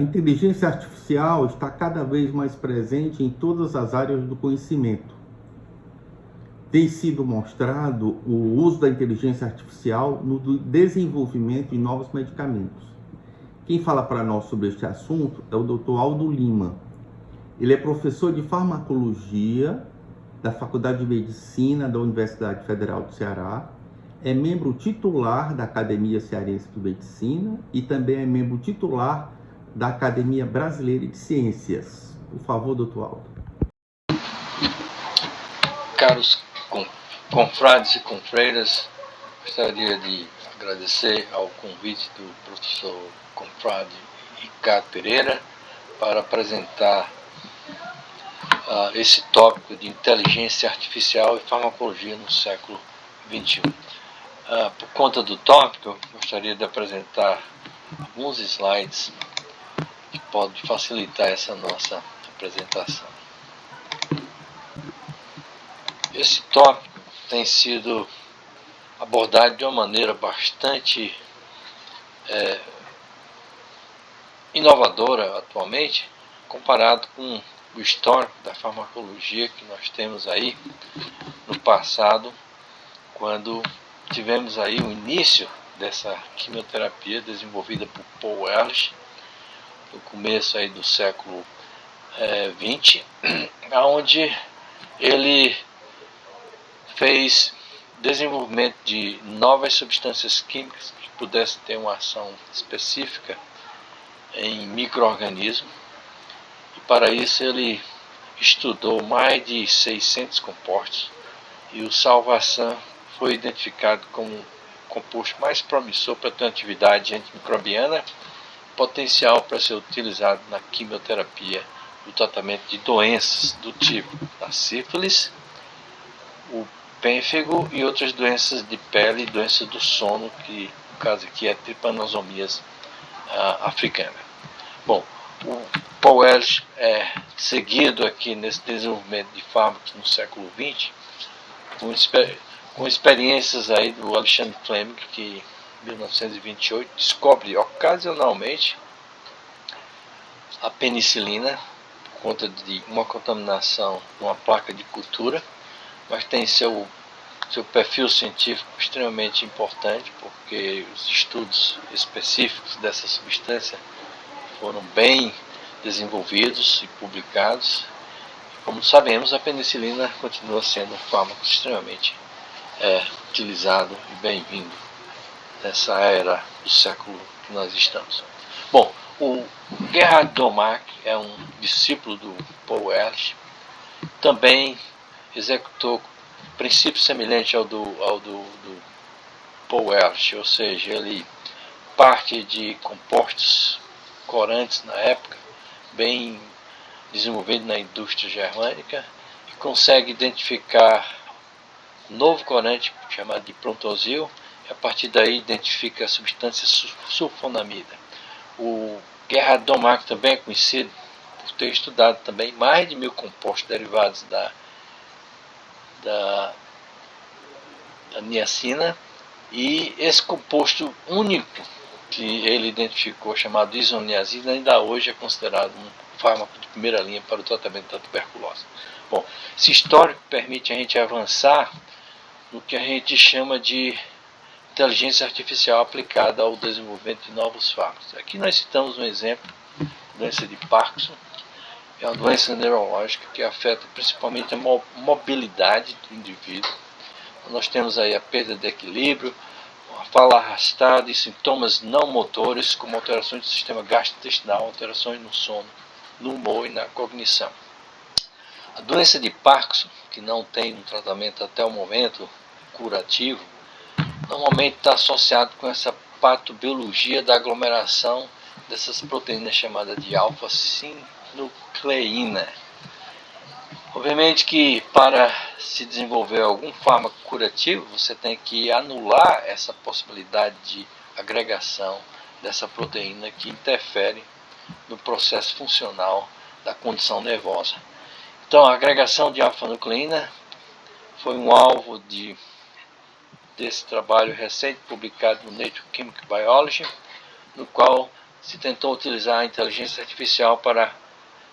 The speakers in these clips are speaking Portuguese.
inteligência artificial está cada vez mais presente em todas as áreas do conhecimento. Tem sido mostrado o uso da inteligência artificial no desenvolvimento de novos medicamentos. Quem fala para nós sobre este assunto é o Dr. Aldo Lima. Ele é professor de farmacologia da Faculdade de Medicina da Universidade Federal do Ceará, é membro titular da Academia Cearense de Medicina e também é membro titular da Academia Brasileira de Ciências. Por favor, doutor Aldo. Caros confrades e confreiras, gostaria de agradecer ao convite do professor confrade Ricardo Pereira para apresentar esse tópico de inteligência artificial e farmacologia no século XXI. Por conta do tópico, gostaria de apresentar alguns slides que podem facilitar essa nossa apresentação. Esse tópico tem sido abordado de uma maneira bastante inovadora atualmente, comparado com o histórico da farmacologia que nós temos aí no passado, quando tivemos aí o início dessa quimioterapia desenvolvida por Paul Ehrlich, no começo aí do século XX, onde ele fez desenvolvimento de novas substâncias químicas que pudessem ter uma ação específica em micro-organismos. E para isso ele estudou mais de 600 compostos e o salvarsan foi identificado como o composto mais promissor para ter uma atividade antimicrobiana, potencial para ser utilizado na quimioterapia do tratamento de doenças do tipo da sífilis, o pênfigo e outras doenças de pele e doenças do sono, que no caso aqui é tripanosomias africana. Bom, o Paul Ehrlich é seguido aqui nesse desenvolvimento de fármacos no século XX, com experiências aí do Alexander Fleming, que em 1928 descobre ocasionalmente a penicilina por conta de uma contaminação numa placa de cultura, mas tem seu perfil científico extremamente importante, porque os estudos específicos dessa substância foram bem desenvolvidos e publicados. E, como sabemos, a penicilina continua sendo um fármaco extremamente utilizado e bem-vindo nessa era do século que nós estamos. Bom, o Gerhard Domark é um discípulo do Paul Ehrlich, também executou princípio semelhante ao do Paul Ehrlich, ou seja, ele parte de compostos corantes na época, bem desenvolvido na indústria germânica, e consegue identificar um novo corante chamado de prontosil, e a partir daí identifica a substância sulfonamida. O Gerhard Domark também é conhecido por ter estudado também mais de 1000 compostos derivados da niacina, e esse composto único que ele identificou, chamado isoniazida, ainda hoje é considerado um fármaco de primeira linha para o tratamento da tuberculose. Bom, esse histórico permite a gente avançar no que a gente chama de inteligência artificial aplicada ao desenvolvimento de novos fármacos. Aqui nós citamos um exemplo, a doença de Parkinson. É uma doença neurológica que afeta principalmente a mobilidade do indivíduo. Nós temos aí a perda de equilíbrio, a fala arrastada e sintomas não motores, como alterações do sistema gastrointestinal, alterações no sono, no humor e na cognição. A doença de Parkinson, que não tem um tratamento até o momento curativo, normalmente está associado com essa patobiologia da aglomeração dessas proteínas chamadas de alfa-sinucleína. Obviamente que para se desenvolver algum fármaco curativo, você tem que anular essa possibilidade de agregação dessa proteína que interfere no processo funcional da condição nervosa. Então, a agregação de alfa-nucleína foi um alvo desse trabalho recente publicado no Nature Chemical Biology, no qual se tentou utilizar a inteligência artificial para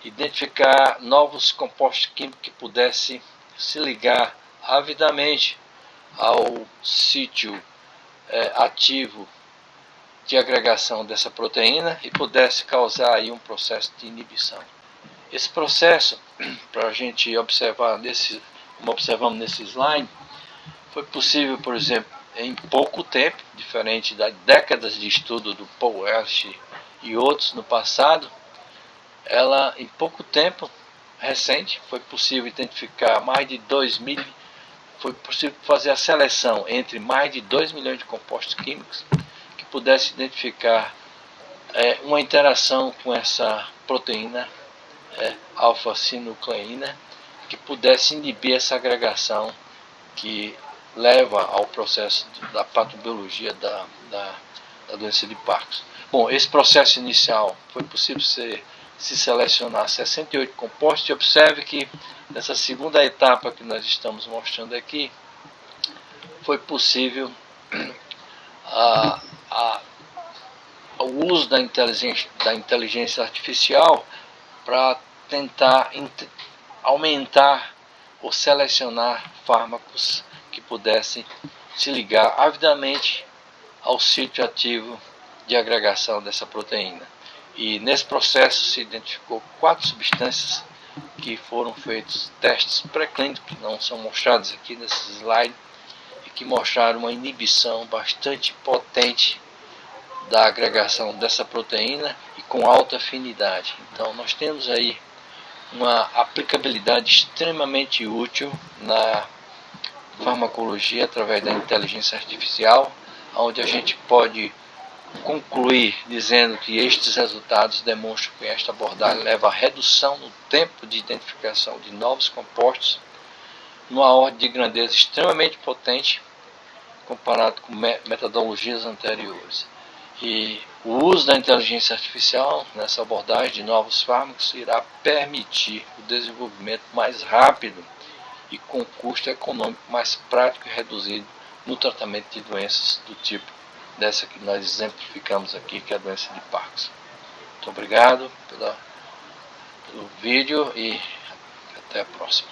identificar novos compostos químicos que pudessem se ligar avidamente ao sítio ativo de agregação dessa proteína e pudesse causar aí um processo de inibição. Esse processo, para a gente observar, como observamos nesse slide, foi possível, por exemplo, em pouco tempo, diferente das décadas de estudo do Paul Ehrlich e outros no passado. Ela, em pouco tempo recente, foi possível identificar foi possível fazer a seleção entre mais de 2 milhões de compostos químicos que pudesse identificar uma interação com essa proteína alfa-sinucleína que pudesse inibir essa agregação que leva ao processo da patobiologia da doença de Parkinson. Bom, esse processo inicial foi possível se selecionar 68 compostos, e observe que nessa segunda etapa que nós estamos mostrando aqui, foi possível o uso da inteligência artificial para tentar aumentar ou selecionar fármacos que pudessem se ligar avidamente ao sítio ativo de agregação dessa proteína. E nesse processo se identificou 4 substâncias que foram feitos testes pré-clínicos, que não são mostrados aqui nesse slide, e que mostraram uma inibição bastante potente da agregação dessa proteína e com alta afinidade. Então nós temos aí uma aplicabilidade extremamente útil na farmacologia através da inteligência artificial, onde a gente pode concluir dizendo que estes resultados demonstram que esta abordagem leva à redução no tempo de identificação de novos compostos numa ordem de grandeza extremamente potente comparado com metodologias anteriores. E o uso da inteligência artificial nessa abordagem de novos fármacos irá permitir o desenvolvimento mais rápido e com custo econômico mais prático e reduzido no tratamento de doenças do tipo dessa que nós exemplificamos aqui, que é a doença de Parkinson. Muito obrigado pelo vídeo e até a próxima.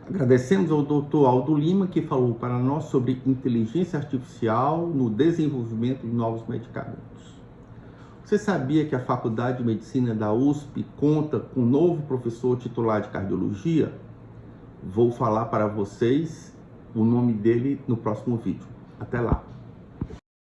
Agradecemos ao Dr. Aldo Lima, que falou para nós sobre inteligência artificial no desenvolvimento de novos medicamentos. Você sabia que a Faculdade de Medicina da USP conta com um novo professor titular de cardiologia? Vou falar para vocês o nome dele no próximo vídeo. Até lá!